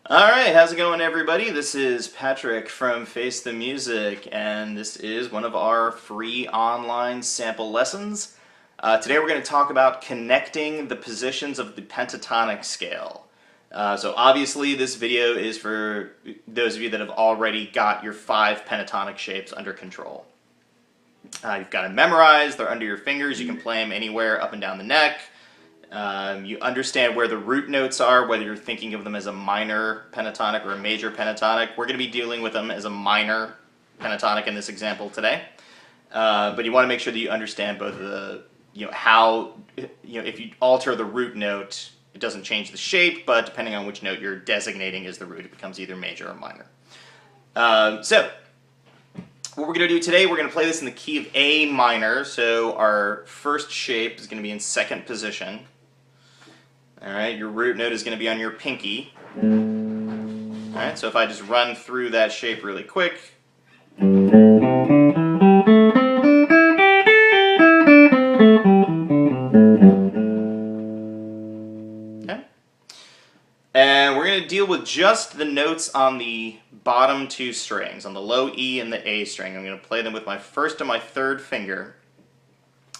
Alright, how's it going everybody? This is Patrick from Face the Music, and this is one of our free online sample lessons. Today we're going to talk about connecting the positions of the pentatonic scale. So obviously this video is for those of you that have already got your 5 pentatonic shapes under control. You've got them memorized, they're under your fingers, you can play them anywhere up and down the neck. You understand where the root notes are, whether you're thinking of them as a minor pentatonic or a major pentatonic. We're going to be dealing with them as a minor pentatonic in this example today. But you want to make sure that you understand both of the, how, if you alter the root note, it doesn't change the shape, but depending on which note you're designating as the root, it becomes either major or minor. So, what we're going to do today, we're going to play this in the key of A minor, so our first shape is going to be in second position. Alright, your root note is going to be on your pinky. Alright, so if I just run through that shape really quick. Okay. And we're going to deal with just the notes on the bottom 2 strings, on the low E and the A string. I'm going to play them with my first and my third finger.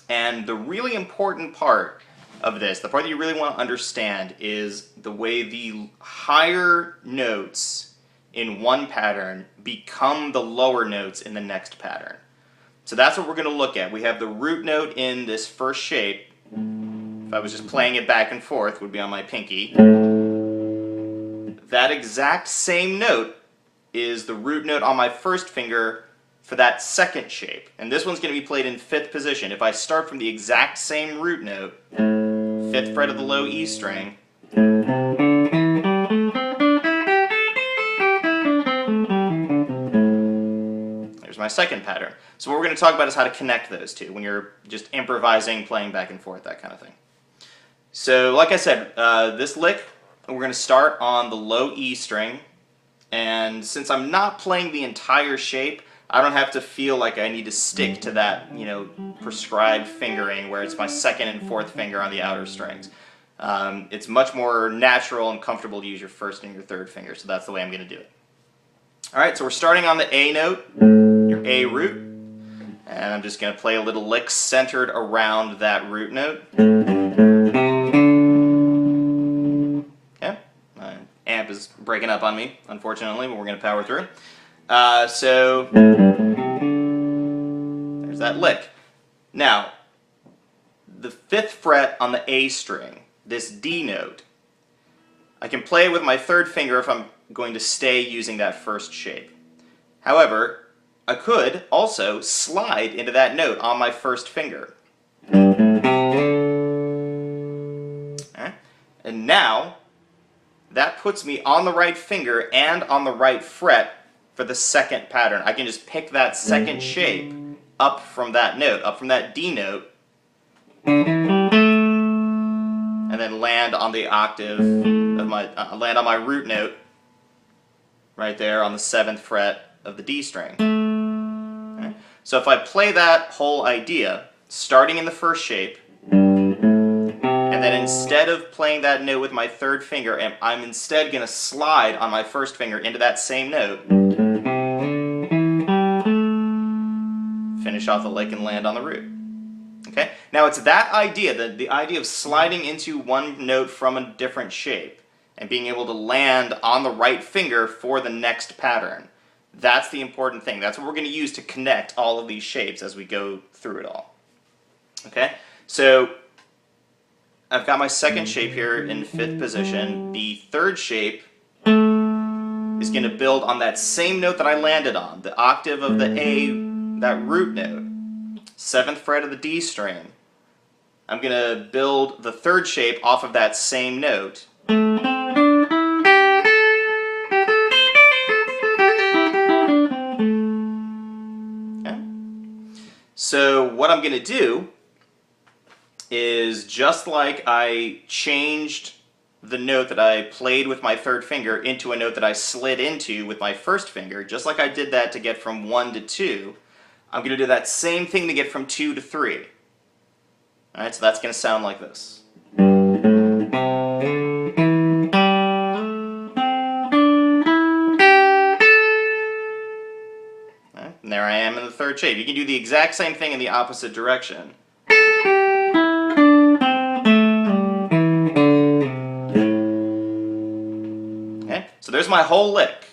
And the really important part of this, the part that you really want to understand, is the way the higher notes in one pattern become the lower notes in the next pattern. So that's what we're going to look at. We have the root note in this first shape. If I was just playing it back and forth, would be on my pinky. That exact same note is the root note on my first finger for that second shape. And this one's going to be played in 5th position. If I start from the exact same root note, 5th fret of the low E string, there's my second pattern. So what we're going to talk about is how to connect those two when you're just improvising, playing back and forth, that kind of thing. So like I said, this lick, we're going to start on the low E string. And since I'm not playing the entire shape, I don't have to feel like I need to stick to that, prescribed fingering where it's my second and fourth finger on the outer strings. It's much more natural and comfortable to use your first and your third finger, so that's the way I'm going to do it. Alright, so we're starting on the A note, your A root, and I'm just going to play a little lick centered around that root note. Okay, my amp is breaking up on me, unfortunately, but we're going to power through. So there's that lick. Now, the 5th fret on the A string, this D note, I can play with my third finger if I'm going to stay using that first shape. However, I could also slide into that note on my first finger. Okay. And now, that puts me on the right finger and on the right fret for the second pattern. I can just pick that second shape up from that note, up from that D note, and then land on the octave of my, land on my root note right there on the 7th fret of the D string. Okay. So if I play that whole idea, starting in the first shape, and then instead of playing that note with my third finger, I'm instead going to slide on my first finger into that same note, finish off the lick and land on the root. Okay? Now it's that idea, the idea of sliding into one note from a different shape and being able to land on the right finger for the next pattern. That's the important thing. That's what we're going to use to connect all of these shapes as we go through it all. Okay? So I've got my second shape here in 5th position. The third shape is going to build on that same note that I landed on, the octave of the A, that root note, 7th fret of the D string. I'm going to build the third shape off of that same note. Okay. So what I'm going to do is, just like I changed the note that I played with my third finger into a note that I slid into with my first finger, just like I did that to get from 1 to 2, I'm going to do that same thing to get from 2 to 3. Alright, so that's going to sound like this. third shape. You can do the exact same thing in the opposite direction. Okay, so there's my whole lick.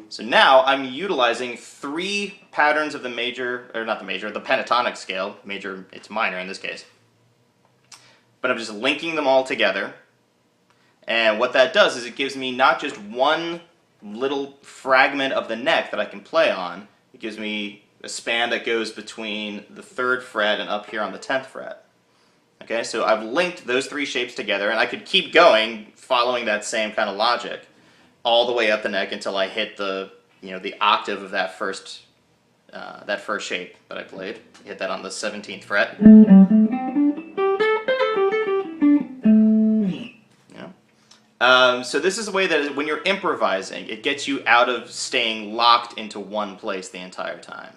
So now I'm utilizing 3 patterns of the major, or not the major, the pentatonic scale. Major, it's minor in this case. But I'm just linking them all together. And what that does is it gives me not just one little fragment of the neck that I can play on. It gives me a span that goes between the 3rd fret and up here on the 10th fret. Okay, so I've linked those 3 shapes together, and I could keep going following that same kind of logic all the way up the neck until I hit the, the octave of that first shape that I played. Hit that on the 17th fret. So this is a way that when you're improvising, it gets you out of staying locked into one place the entire time.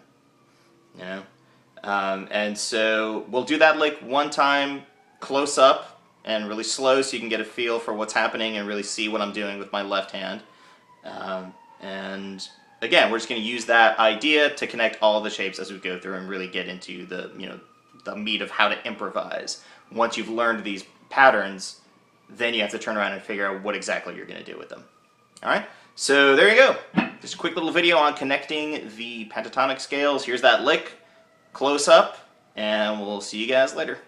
And so we'll do that like one time close up and really slow so you can get a feel for what's happening and really see what I'm doing with my left hand. And again, we're just going to use that idea to connect all the shapes as we go through and really get into the, the meat of how to improvise. Once you've learned these patterns, then you have to turn around and figure out what exactly you're going to do with them. All right, so there you go. Just a quick little video on connecting the pentatonic scales. Here's that lick, close up, and we'll see you guys later.